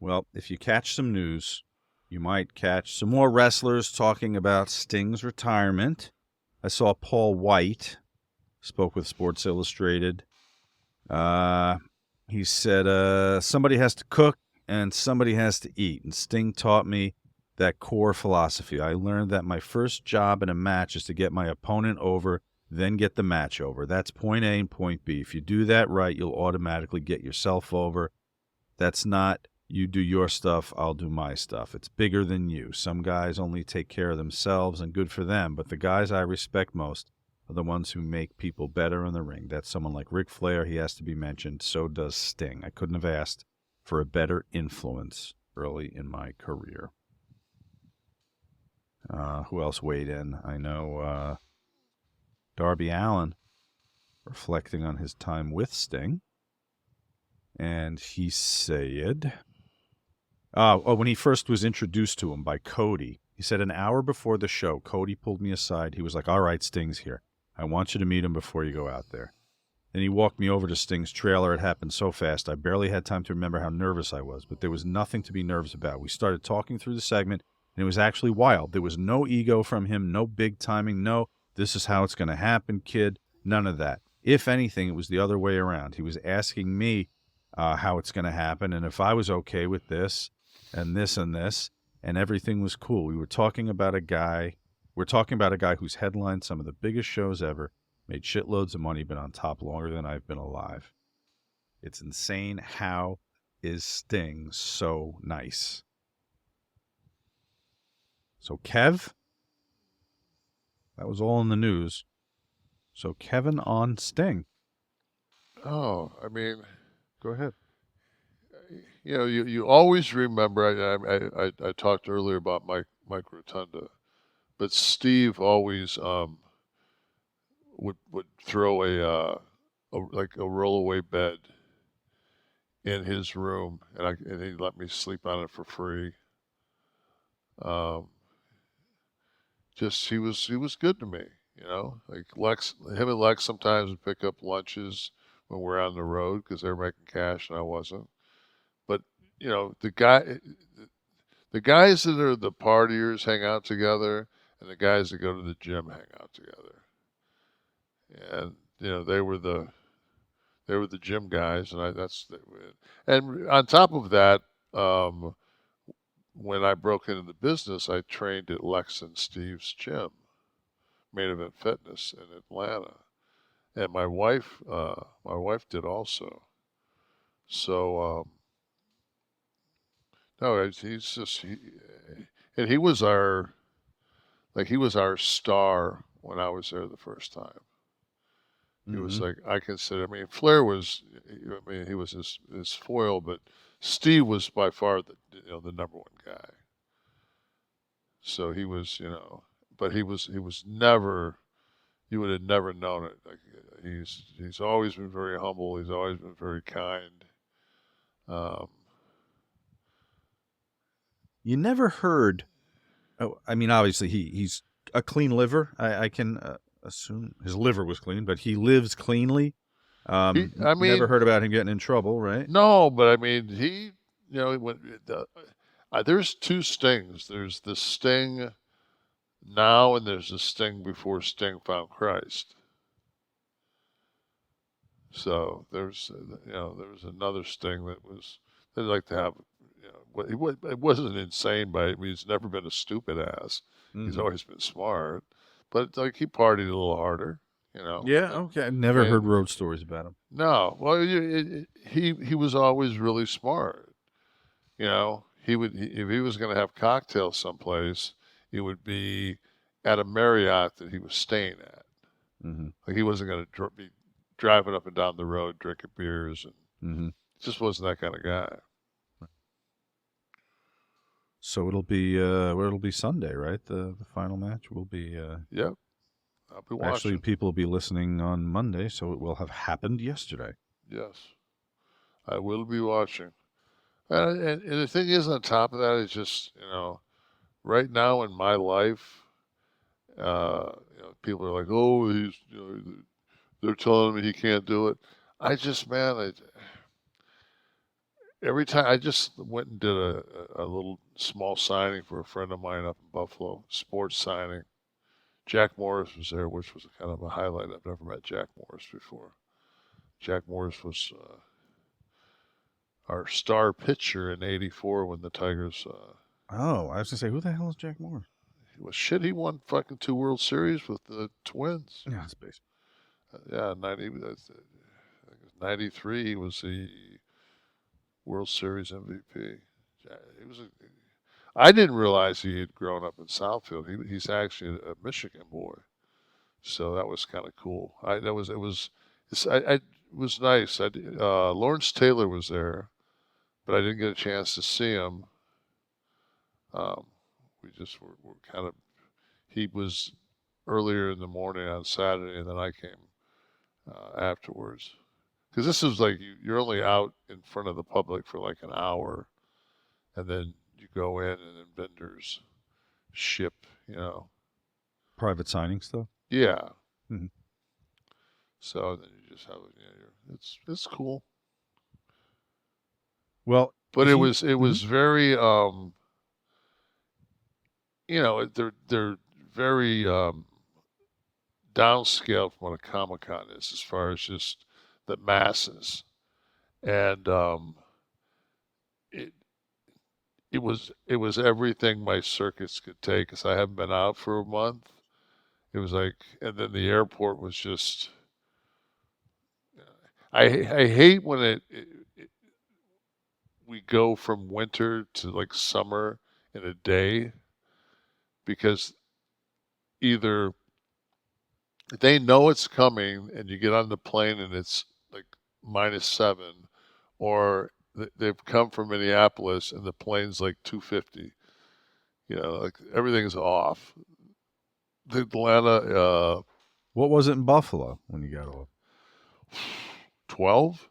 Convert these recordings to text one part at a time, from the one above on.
Well, if you catch some news, you might catch some more wrestlers talking about Sting's retirement. I saw Paul White spoke with Sports Illustrated. He said, somebody has to cook and somebody has to eat. And Sting taught me that core philosophy. I learned that my first job in a match is to get my opponent over, then get the match over. That's point A and point B. If you do that right, you'll automatically get yourself over. That's not you do your stuff, I'll do my stuff. It's bigger than you. Some guys only take care of themselves, and good for them. But the guys I respect most are the ones who make people better in the ring. That's someone like Ric Flair. He has to be mentioned. So does Sting. I couldn't have asked for a better influence early in my career. Who else weighed in? I know Darby Allin reflecting on his time with Sting. And he said, when he first was introduced to him by Cody, he said an hour before the show, Cody pulled me aside. He was like, all right, Sting's here. I want you to meet him before you go out there. Then he walked me over to Sting's trailer. It happened so fast, I barely had time to remember how nervous I was, but there was nothing to be nervous about. We started talking through the segment, and it was actually wild. There was no ego from him, no big timing, no, this is how it's going to happen, kid, none of that. If anything, it was the other way around. He was asking me how it's going to happen, and if I was okay with this, and this, and everything was cool. We're talking about a guy who's headlined some of the biggest shows ever, made shitloads of money, been on top longer than I've been alive. It's insane. How is Sting so nice? So Kev, that was all in the news. So Kevin on Sting. Oh, I mean, Go ahead. you always remember. I talked earlier about Mike Rotunda, but Steve always would throw like a rollaway bed in his room, and he'd let me sleep on it for free. Um, just he was good to me, Like him and Lex sometimes would pick up lunches when we're on the road because they were making cash and I wasn't. But you know, the guys that are the partiers hang out together, and the guys that go to the gym hang out together. And they were the gym guys, and and on top of that, when I broke into the business, I trained at Lex and Steve's gym, Main Event Fitness in Atlanta, and my wife did also. So no, he's just and he was our star when I was there the first time. He was like I consider. I mean, Flair was. I mean, he was his foil, but Steve was by far the number one guy. So he was, but he was never. You would have never known it. Like he's always been very humble. He's always been very kind. Um, You never heard. Oh, I mean, obviously he's a clean liver. I can assume his liver was clean, but he lives cleanly. I Never mean, heard about him getting in trouble, right? no, but I mean, there's two Stings. There's the Sting now, and there's the Sting before Sting found Christ. So there was another Sting that was they'd like to have. It wasn't insane, but I mean, he's never been a stupid ass. He's Mm-hmm. always been smart, but like he partied a little harder, you know. Yeah. Okay. I never heard And road stories about him. no, well, he was always really smart. If he was going to have cocktails someplace, it would be at a Marriott that he was staying at. Mm-hmm. Like he wasn't going to be driving up and down the road drinking beers, and Mm-hmm. just wasn't that kind of guy. So it'll be Sunday, right? The final match will be. Yep, I'll be Actually, watching. people will be listening on Monday, so it will have happened yesterday. Yes, I will be watching. And the thing is, on top of that, is just right now in my life, people are like, "Oh, they're telling me he can't do it." I just, man, every time I just went and did a little small signing for a friend of mine up in Buffalo, sports signing. Jack Morris was there, which was kind of a highlight. I've never met Jack Morris before. Jack Morris was our star pitcher in '84 when the Tigers. Oh, I was gonna say, who the hell is Jack Moore? He won fucking 2 World Series with the Twins. Yeah, it's baseball. Yeah, 90. I think it was '93. He was the World Series MVP. He was a, I didn't realize he had grown up in Southfield. He's actually a Michigan boy, so that was kind of cool. It was nice. Lawrence Taylor was there, but I didn't get a chance to see him. Um, we just were kind of. He was earlier in the morning on Saturday, and then I came afterwards. Because this is like you're only out in front of the public for like an hour, and then you go in, and then vendors ship. Private signing stuff. Yeah. Mhm. So then you just have it. It's cool. Well, But he. it was very they're very downscale from what a Comic Con is as far as just the masses, and it it was everything my circuits could take because I haven't been out for a month. It was like, and then the airport was just. I hate when we go from winter to like summer in a day because either they know it's coming and you get on the plane and it's like -7, or they've come from Minneapolis and the plane's like 250. Like everything's off. The Atlanta What was it in Buffalo when you got off? 12?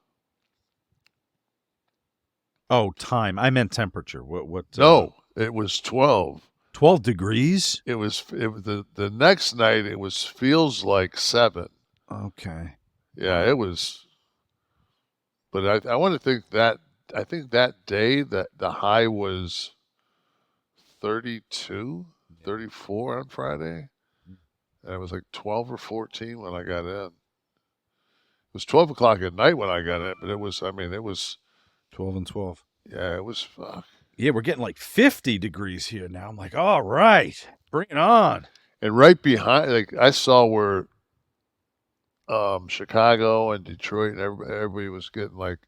Oh, time. I meant temperature. What? No, it was 12. 12 degrees. It was the next night. It was feels like 7. Okay. Yeah, it was. But I want to think that I think that day that the high was 32, 34 on Friday. And it was like 12 or 14 when I got in. It was 12 o'clock at night when I got in, but it was, 12 and 12. yeah, it was, fuck. Yeah, we're getting like 50 degrees here now. I'm like, all right, bring it on. And right behind, like, I saw where Chicago and Detroit and everybody was getting like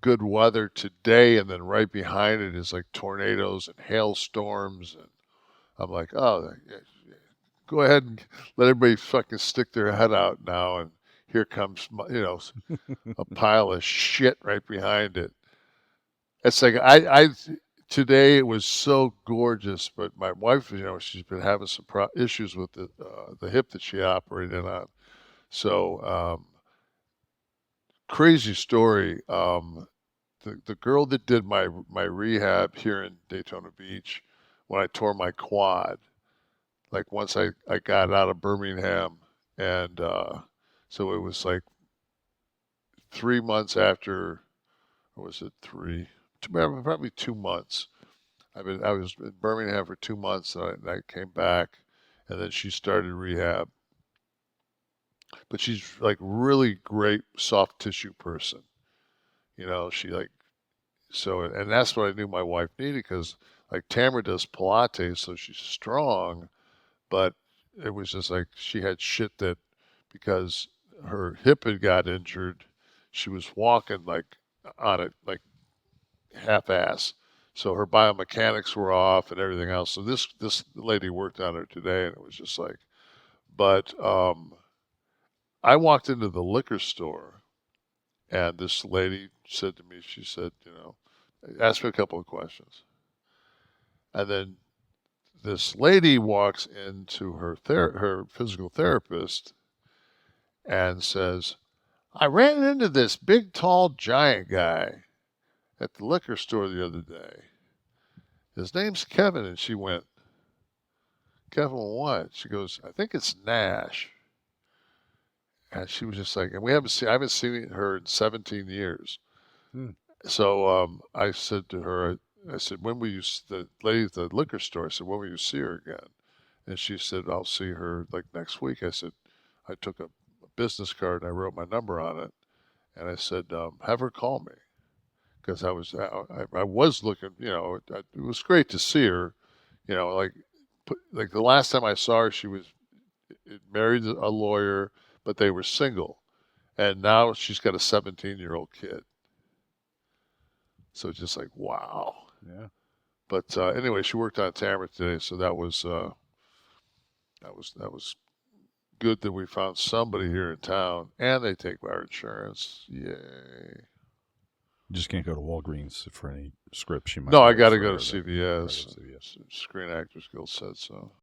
good weather today, and then right behind it is like tornadoes and hailstorms. And I'm like, oh, yeah, go ahead and let everybody fucking stick their head out now. And here comes, a pile of shit right behind it. It's like today it was so gorgeous, but my wife, she's been having some issues with the hip that she operated on. So crazy story. The girl that did my rehab here in Daytona Beach, when I tore my quad, like once I got out of Birmingham, and so it was like 3 months after, or was it three? Probably 2 months. I was in Birmingham for 2 months, and I came back, and then she started rehab. But she's like really great soft tissue person. She like so, and that's what I knew my wife needed because like Tamara does Pilates, so she's strong, but it was just like she had shit that because her hip had got injured, she was walking like on it like half ass. So her biomechanics were off and everything else. So this lady worked on her today, and it was just like, but I walked into the liquor store, and this lady said to me, she said, asked me a couple of questions, and then this lady walks into her physical therapist and says, "I ran into this big, tall, giant guy at the liquor store the other day. His name's Kevin." And she went, "Kevin what?" She goes, "I think it's Nash." And she was just like, and I haven't seen her in 17 years. Hmm. So I said to her, I said, when will you, the lady at the liquor store, I said, when will you see her again? And she said, I'll see her like next week. I said, I took a business card and I wrote my number on it. And I said, have her call me. Because I was looking, it was great to see her, like, like the last time I saw her, she was married a lawyer, but they were single. And now she's got a 17-year-old kid. So just like, wow. Yeah. But anyway, she worked on Tamara today, so that was good that we found somebody here in town, and they take our insurance. Yay! You just can't go to Walgreens for any scripts you might No, I write got to for go to the CVS. CVS. Screen Actors Guild said so.